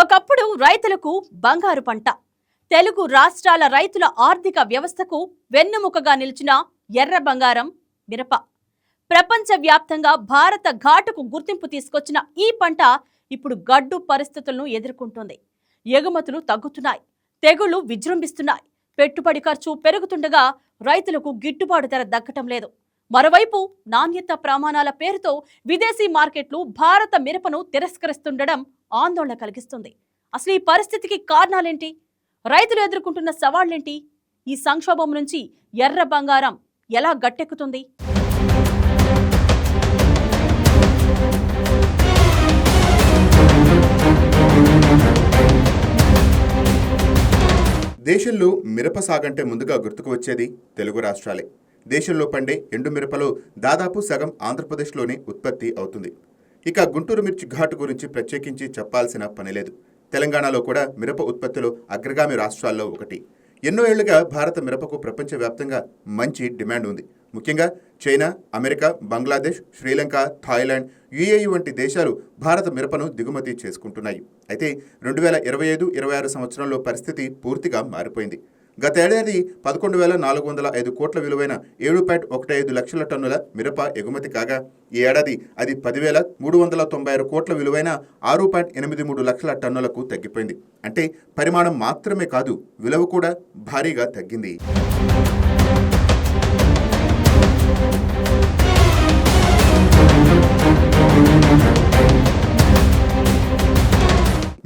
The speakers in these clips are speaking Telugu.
ఒకప్పుడు రైతులకు బంగారు పంట. తెలుగు రాష్ట్రాల రైతుల ఆర్థిక వ్యవస్థకు వెన్నెముకగా నిలిచిన ఎర్ర బంగారం మిరప. ప్రపంచవ్యాప్తంగా భారత ఘాటుకు గుర్తింపు తీసుకొచ్చిన ఈ పంట ఇప్పుడు గడ్డు పరిస్థితులను ఎదుర్కొంటోంది. ఎగుమతులు తగ్గుతున్నాయి, తెగుళ్లు విజృంభిస్తున్నాయి, పెట్టుబడి ఖర్చు పెరుగుతుండగా రైతులకు గిట్టుబాటు ధర దక్కటం లేదు. మరోవైపు నాణ్యత ప్రమాణాల పేరుతో విదేశీ మార్కెట్లు భారత మిరపను తిరస్కరిస్తుండడం ఆందోళన కలిగిస్తుంది. అసలు ఈ పరిస్థితికి కారణాలేంటి? రైతులు ఎదుర్కొంటున్న సవాళ్లేంటి? ఈ సంక్షోభం నుంచి ఎర్ర బంగారం ఎలా గట్టెక్కుతుంది? దేశంలో మిరప సాగంటే ముందుగా గుర్తుకు వచ్చేది తెలుగు రాష్ట్రాలే. దేశంలో పండే ఎండు మిరపలో దాదాపు సగం ఆంధ్రప్రదేశ్లోనే ఉత్పత్తి అవుతుంది. ఇక గుంటూరు మిర్చి ఘాటు గురించి ప్రత్యేకించి చెప్పాల్సిన పనిలేదు. తెలంగాణలో కూడా మిరప ఉత్పత్తిలో అగ్రగామి రాష్ట్రాల్లో ఒకటి. ఎన్నో ఏళ్లుగా భారత మిరపకు ప్రపంచవ్యాప్తంగా మంచి డిమాండ్ ఉంది. ముఖ్యంగా China, America, Bangladesh, Sri Lanka, Thailand, UAE వంటి దేశాలు భారత మిరపను దిగుమతి చేసుకుంటున్నాయి. అయితే 2025-26 సంవత్సరంలో పరిస్థితి పూర్తిగా మారిపోయింది. గతేడాది 11,405 కోట్ల విలువైన 7.15 లక్షల టన్నుల మిరప ఎగుమతి కాగా, ఈ ఏడాది అది 10,396 కోట్ల విలువైన 6.83 లక్షల టన్నులకు తగ్గిపోయింది. అంటే పరిమాణం మాత్రమే కాదు, విలువ కూడా భారీగా తగ్గింది.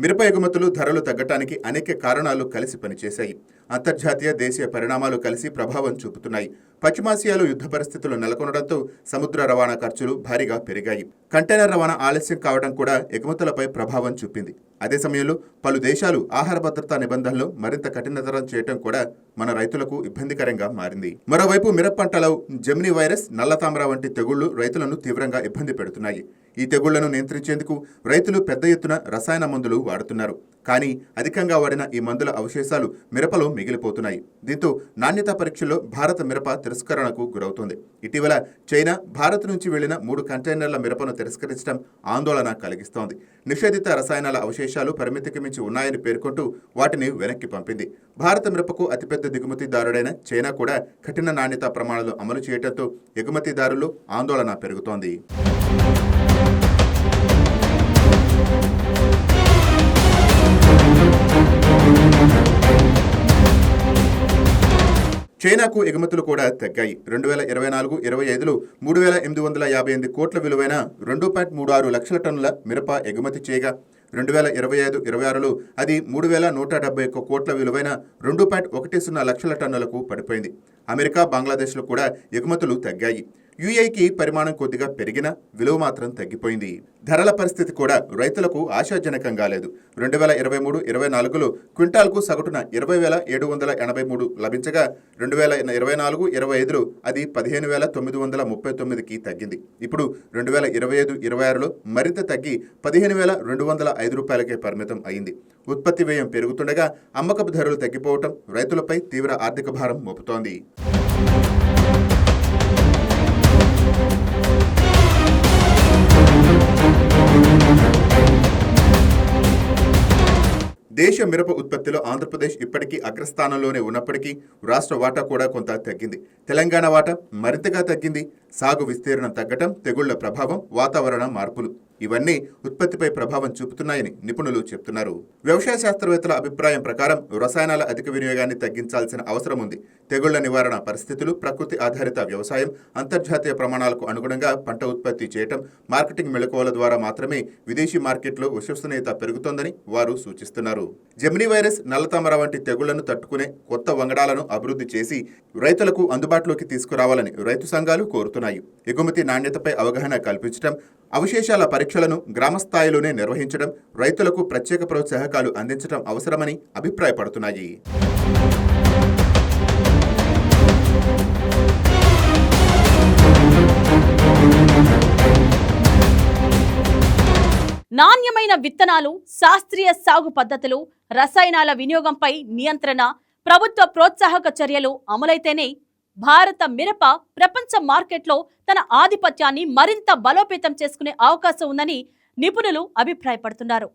మిరప ఎగుమతులు ధరలు తగ్గటానికి అనేక కారణాలు కలిసి పనిచేశాయి. అంతర్జాతీయ దేశీయ పరిణామాలు కలిసి ప్రభావం చూపుతున్నాయి. పశ్చిమాసియాలో యుద్ధ పరిస్థితులు నెలకొనడంతో సముద్ర రవాణా ఖర్చులు భారీగా పెరిగాయి. కంటైనర్ రవాణా ఆలస్యం కావడం కూడా ఎగుమతులపై ప్రభావం చూపింది. అదే సమయంలో పలు దేశాలు ఆహార భద్రతా నిబంధనలు మరింత కఠినతరం చేయడం కూడా మన రైతులకు ఇబ్బందికరంగా మారింది. మరోవైపు మిరప పంటలో జెమిని వైరస్, నల్లతామర వంటి తెగుళ్లు రైతులను తీవ్రంగా ఇబ్బంది పెడుతున్నాయి. ఈ తెగుళ్లను నియంత్రించేందుకు రైతులు పెద్ద ఎత్తున రసాయన మందులు వాడుతున్నారు. కానీ అధికంగా వాడిన ఈ మందుల అవశేషాలు మిరపలో మిగిలిపోతున్నాయి. దీంతో నాణ్యతా పరీక్షల్లో భారత మిరప తిరస్కరణకు గురవుతోంది. ఇటీవల చైనా భారత్ నుంచి వెళ్లిన 3 కంటైనర్ల మిరపను తిరస్కరించడం ఆందోళన కలిగిస్తోంది. నిషేధిత రసాయనాల అవశేషాలు పరిమితికి మించి ఉన్నాయని పేర్కొంటూ వాటిని వెనక్కి పంపింది. భారత మిరపకు అతిపెద్ద దిగుమతిదారుడైన చైనా కూడా కఠిన నాణ్యతా ప్రమాణాలు అమలు చేయడంతో ఎగుమతిదారుల్లో ఆందోళన పెరుగుతోంది. చైనాకు ఎగుమతులు కూడా తగ్గాయి. 2024-25లో 3,858 కోట్ల విలువైన 2.36 లక్షల టన్నుల మిరప ఎగుమతి చేయగా, 2025-26లో అది 3,171 కోట్ల విలువైన 2.10 లక్షల టన్నులకు పడిపోయింది. అమెరికా, బంగ్లాదేశ్లో కూడా ఎగుమతులు తగ్గాయి. యుఏఈకి పరిమాణం కొద్దిగా పెరిగినా విలువ మాత్రం తగ్గిపోయింది. ధరల పరిస్థితి కూడా రైతులకు ఆశాజనకంగా లేదు. 2023-24లో క్వింటాల్కు సగటున 20,783 లభించగా, 2024-25లో అది 15,939కి తగ్గింది. ఇప్పుడు 2025-26లో మరింత తగ్గి 15,205 రూపాయలకే పరిమితం అయింది. ఉత్పత్తి వ్యయం పెరుగుతుండగా అమ్మకపు ధరలు తగ్గిపోవటం రైతులపై తీవ్ర ఆర్థిక భారం మోపుతోంది. దేశ మిరప ఉత్పత్తిలో ఆంధ్రప్రదేశ్ ఇప్పటికీ అగ్రస్థానంలోనే ఉన్నప్పటికీ రాష్ట్ర వాటా కూడా కొంత తగ్గింది. తెలంగాణ వాటా మరింతగా తగ్గింది. సాగు విస్తీర్ణం తగ్గటం, తెగుళ్ల ప్రభావం, వాతావరణ మార్పులు ఇవన్నీ ఉత్పత్తిపై ప్రభావం చూపుతున్నాయని నిపుణులు చెప్తున్నారు. వ్యవసాయ శాస్త్రవేత్తల అభిప్రాయం ప్రకారం రసాయనాల అధిక వినియోగాన్ని తగ్గించాల్సిన అవసరం ఉంది. తెగుళ్ల నివారణ పరిస్థితులు, ప్రకృతి ఆధారిత వ్యవసాయం, అంతర్జాతీయ ప్రమాణాలకు అనుగుణంగా పంట ఉత్పత్తి చేయటం, మార్కెటింగ్ మెళకువల ద్వారా మాత్రమే విదేశీ మార్కెట్లో విశ్వసనీయత పెరుగుతోందని వారు సూచిస్తున్నారు. జెమిని వైరస్, నల్లతామర వంటి తెగుళ్లను తట్టుకునే కొత్త వంగడాలను అభివృద్ధి చేసి రైతులకు అందుబాటులోకి తీసుకురావాలని రైతు సంఘాలు కోరుతున్నాయి. ఎగుమతి నాణ్యతపై అవగాహన కల్పించడం, అవశేషాల పరీక్షలను గ్రామస్థాయిలోనే నిర్వహించడం, రైతులకు ప్రత్యేక ప్రోత్సాహకాలు అందించడం అవసరమని అభిప్రాయపడుతున్నాయి. నాణ్యమైన విత్తనాలు, శాస్త్రీయ సాగు పద్ధతులు, రసాయనాల వినియోగంపై నియంత్రణ, ప్రభుత్వ ప్రోత్సాహక చర్యలు అమలైతేనే భారత మిరప ప్రపంచ మార్కెట్లో తన ఆధిపత్యాన్ని మరింత బలోపేతం చేసుకునే అవకాశం ఉందని నిపుణులు అభిప్రాయపడుతున్నారు.